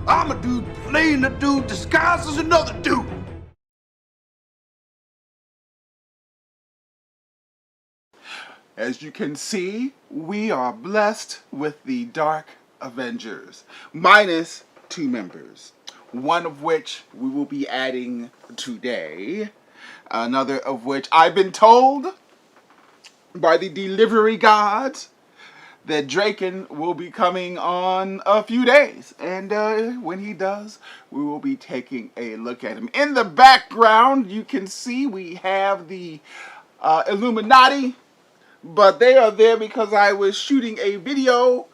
I'm a dude playing a dude disguised as another dude. As you can see, we are blessed with the Dark Avengers, minus 2 members, one of which we will be adding today, another of which I've been told by the delivery gods that Draken will be coming on a few days, and when he does, we will be taking a look at him. In the background, you can see we have the Illuminati, but they are there because I was shooting a video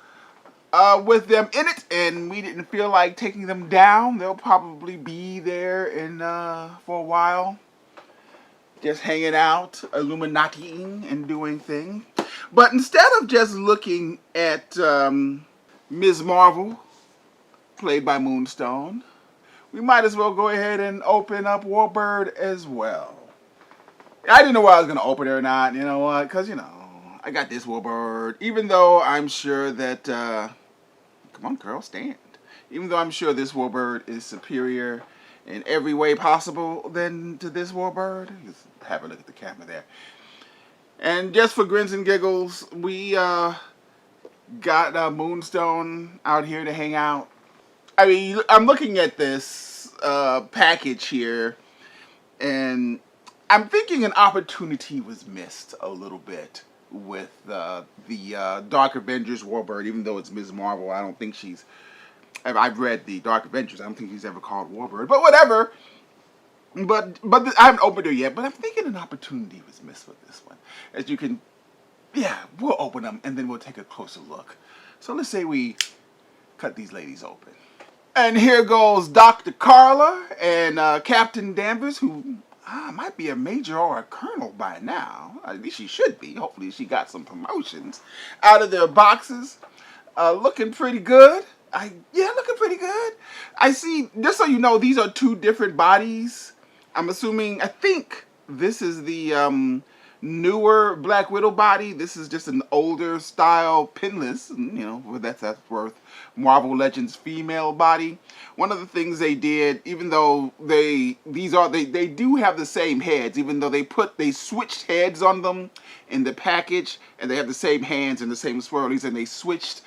with them in it, and we didn't feel like taking them down. They'll probably be there for a while, just hanging out, Illuminati-ing and doing things. But instead of just looking at Ms. Marvel, played by Moonstone, we might as well go ahead and open up Warbird as well. I didn't know whether I was going to open it or not, you know what, because, you know, I got this Warbird, even though I'm sure that, come on girl, stand. Even though I'm sure this Warbird is superior in every way possible than to this Warbird. Just have a look at the camera there. And just for grins and giggles, we got Moonstone out here to hang out. I mean, I'm looking at this package here, and I'm thinking an opportunity was missed a little bit with the Dark Avengers Warbird, even though it's Ms. Marvel. I don't think she's... I've read the Dark Avengers. I don't think she's ever called Warbird, but whatever. But I haven't opened her yet, but I'm thinking an opportunity was missed with this one. As you can, yeah, we'll open them, and then we'll take a closer look. So let's say we cut these ladies open. And here goes Dr. Karla and Captain Danvers, who might be a major or a colonel by now. At least she should be. Hopefully she got some promotions out of their boxes. Looking pretty good. Yeah, looking pretty good. I see, just so you know, these are 2 different bodies. I'm assuming, I think this is the newer Black Widow body. This is just an older style pinless, you know, that's worth Marvel Legends female body. One of the things they did, even though they do have the same heads, even though they switched heads on them in the package, and they have the same hands and the same swirlies, and they switched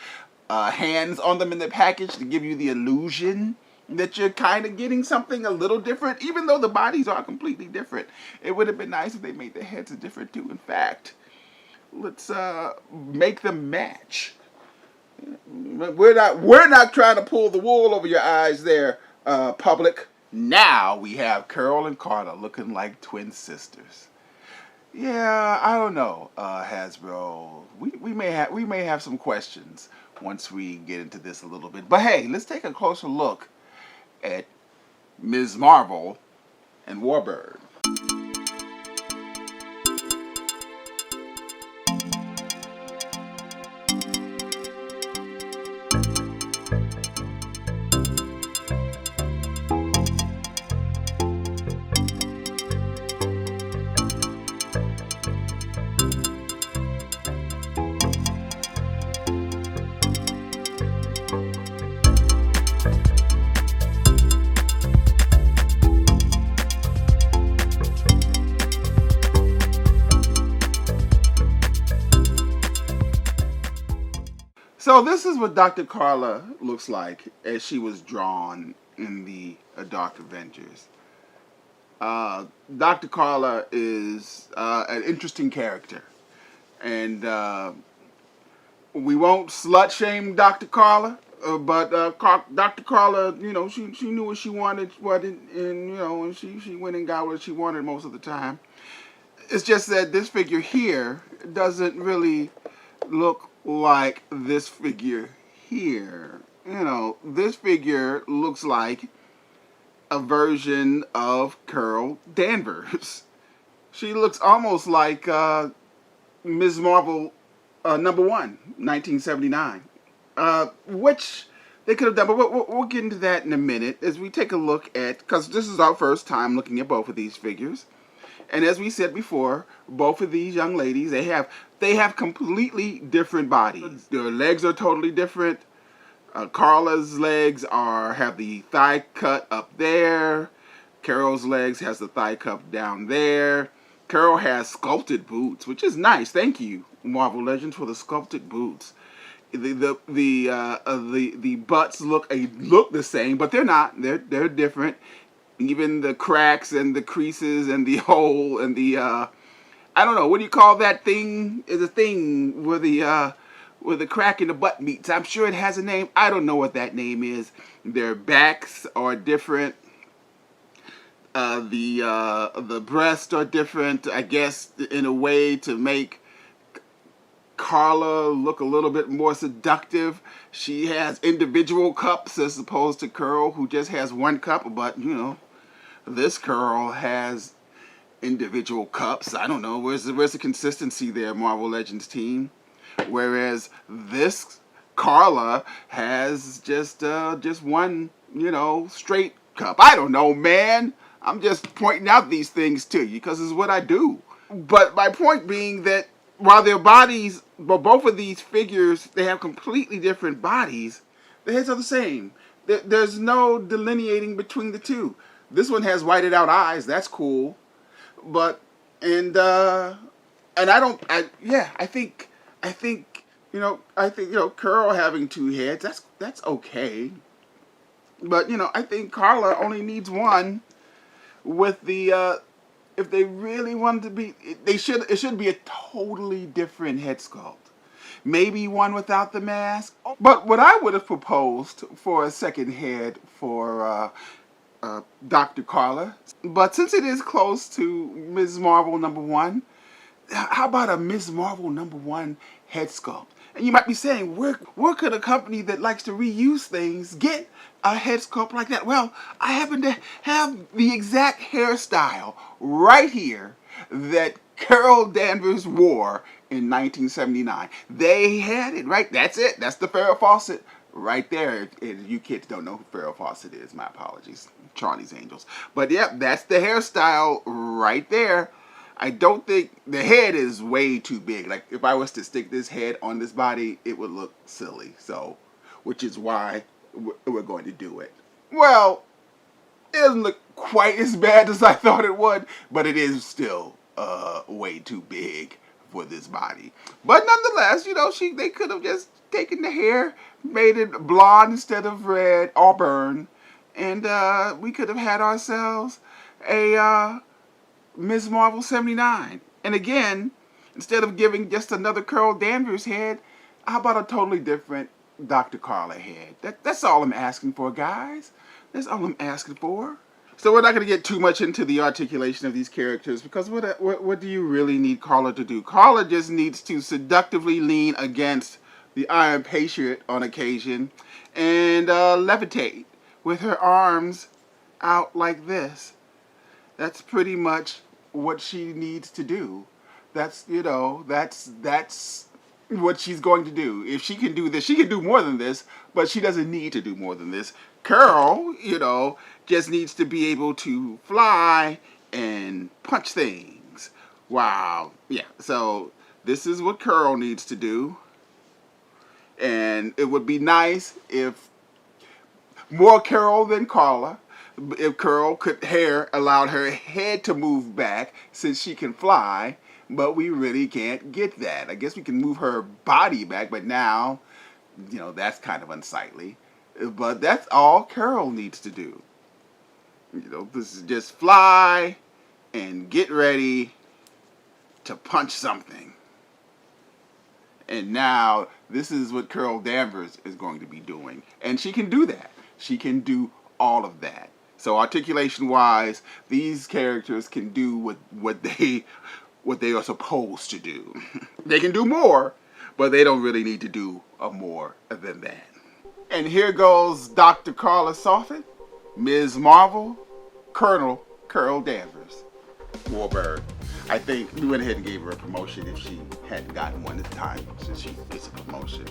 hands on them in the package to give you the illusion that you're kind of getting something a little different, even though the bodies are completely different. It would have been nice if they made the heads different too. In fact, let's make them match. We're not trying to pull the wool over your eyes there, public. Now we have Carol and Karla looking like twin sisters. Yeah, I don't know, Hasbro. We may have some questions once we get into this a little bit. But hey, let's take a closer look at Ms. Marvel and Warbird. So this is what Dr. Karla looks like as she was drawn in the Dark Avengers. Dr. Karla is an interesting character, and we won't slut shame Dr. Karla, but Dr. Karla, you know, she knew what she wanted, and you know, and she went and got what she wanted most of the time. It's just that this figure here doesn't really look like this figure here. You know, this figure looks like a version of Carol Danvers. She looks almost like Ms. Marvel #1, 1979, which they could have done, but we'll get into that in a minute as we take a look at, because this is our first time looking at both of these figures. And as we said before, both of these young ladies, they have completely different bodies. Their legs are totally different. Karla's legs have the thigh cut up there. Carol's legs has the thigh cut down there. Carol has sculpted boots, which is nice. Thank you, Marvel Legends, for the sculpted boots. The butts look the same, but they're not. They're different. Even the cracks and the creases and the hole and the I don't know, what do you call that thing? Is a thing where the crack in the butt meets. I'm sure it has a name. I don't know what that name is. Their backs are different. The breasts are different, I guess, in a way to make Karla look a little bit more seductive. She has individual cups as opposed to Carol, who just has one cup. But, you know, this Carol has individual cups. I don't know. Where's the consistency there, Marvel Legends team? Whereas this Karla has just one, you know, straight cup. I don't know, man. I'm just pointing out these things to you because it's what I do. But my point being that while their bodies, but both of these figures, they have completely different bodies, the heads are the same. There's no delineating between the two. This one has whited out eyes. That's cool. But, I think, you know, Carol having two heads, that's okay. But, you know, I think Karla only needs one with the, if they really wanted to be, it should be a totally different head sculpt. Maybe one without the mask. But what I would have proposed for a second head for Dr. Karla, but since it is close to Ms. Marvel #1, how about a Ms. Marvel #1 head sculpt? And you might be saying, where could a company that likes to reuse things get a head sculpt like that? Well, I happen to have the exact hairstyle right here that Carol Danvers wore in 1979. They had it, right? That's it. That's the Farrah Fawcett right there. If you kids don't know who Farrah Fawcett is, my apologies. Charlie's Angels. But yeah, that's the hairstyle right there. I don't think the head is way too big. Like if I was to stick this head on this body, it would look silly. So, which is why we're going to do it. Well, it doesn't look quite as bad as I thought it would, but it is still way too big for this body. But nonetheless, you know, they could have just taken the hair, made it blonde instead of red, auburn, and we could have had ourselves a Ms. Marvel 79. And again, instead of giving just another Carol Danvers head, how about a totally different Dr. Karla head? That's all I'm asking for, guys. That's all I'm asking for. So we're not going to get too much into the articulation of these characters because what do you really need Karla to do? Karla just needs to seductively lean against the Iron Patriot on occasion and levitate with her arms out like this. That's pretty much what she needs to do. That's, you know, that's what she's going to do. If she can do this, she can do more than this, but she doesn't need to do more than this. Carol, you know, just needs to be able to fly and punch things. Wow. Yeah, so this is what Carol needs to do. And it would be nice if more Carol than Karla. If Carol allowed her head to move back since she can fly, but we really can't get that. I guess we can move her body back, but now, you know, that's kind of unsightly. But that's all Carol needs to do. You know, this is just fly and get ready to punch something. And now, this is what Carol Danvers is going to be doing. And she can do that. She can do all of that. So articulation-wise, these characters can do what they are supposed to do. They can do more, but they don't really need to do more than that. And here goes Dr. Karla Soffit, Ms. Marvel, Colonel Carol Danvers, Warbird. I think we went ahead and gave her a promotion if she hadn't gotten one at the time, since she gets a promotion.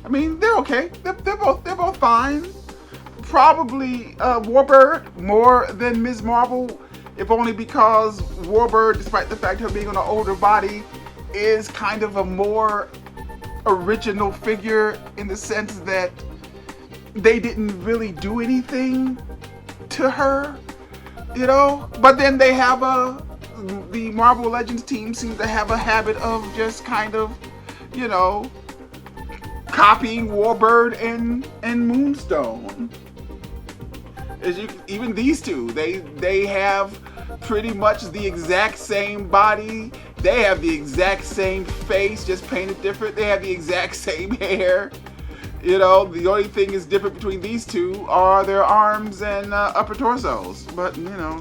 I mean, they're okay. They're both fine. Probably Warbird more than Ms. Marvel, if only because Warbird, despite the fact of her being on an older body, is kind of a more original figure in the sense that they didn't really do anything to her, you know. But then they have the Marvel Legends team seems to have a habit of just kind of, you know, copying Warbird and Moonstone. Even these two, they have pretty much the exact same body. They have the exact same face, just painted different. They have the exact same hair. You know, the only thing is different between these two are their arms and upper torsos. But, you know,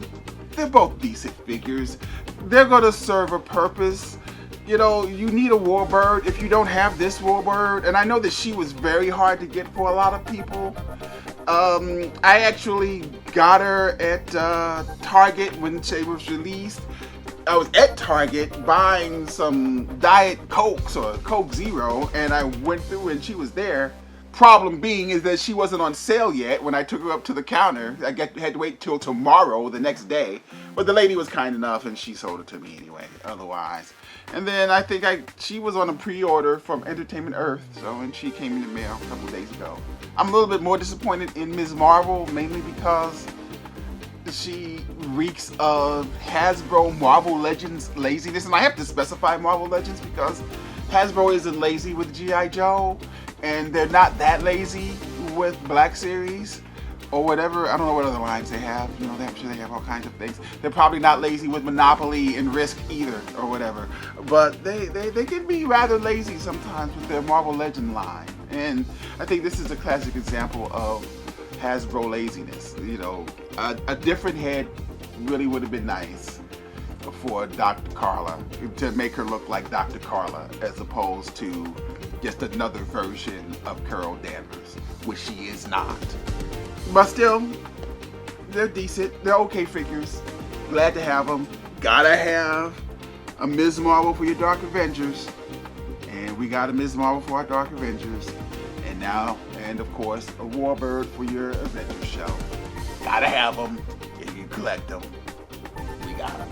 they're both decent figures. They're going to serve a purpose. You know, you need a Warbird if you don't have this Warbird. And I know that she was very hard to get for a lot of people. I actually got her at Target when she was released. I was at Target buying some Diet Cokes or Coke Zero, and I went through and she was there. Problem being is that she wasn't on sale yet when I took her up to the counter. I had to wait till tomorrow, the next day. But the lady was kind enough and she sold it to me anyway, otherwise. And then I think she was on a pre-order from Entertainment Earth, and she came in the mail a couple of days ago. I'm a little bit more disappointed in Ms. Marvel, mainly because she reeks of Hasbro Marvel Legends laziness. And I have to specify Marvel Legends because Hasbro isn't lazy with G.I. Joe, and they're not that lazy with Black Series or whatever. I don't know what other lines they have. You know, I'm sure they have all kinds of things. They're probably not lazy with Monopoly and Risk either or whatever. But they can be rather lazy sometimes with their Marvel Legend line. And I think this is a classic example of Hasbro laziness. You know, a different head really would have been nice for Dr. Karla, to make her look like Dr. Karla as opposed to just another version of Carol Danvers, which she is not. But still, they're decent. They're okay figures. Glad to have them. Gotta have a Ms. Marvel for your Dark Avengers. And we got a Ms. Marvel for our Dark Avengers. And of course, a Warbird for your Avengers show. Gotta have them if you collect them. We got them.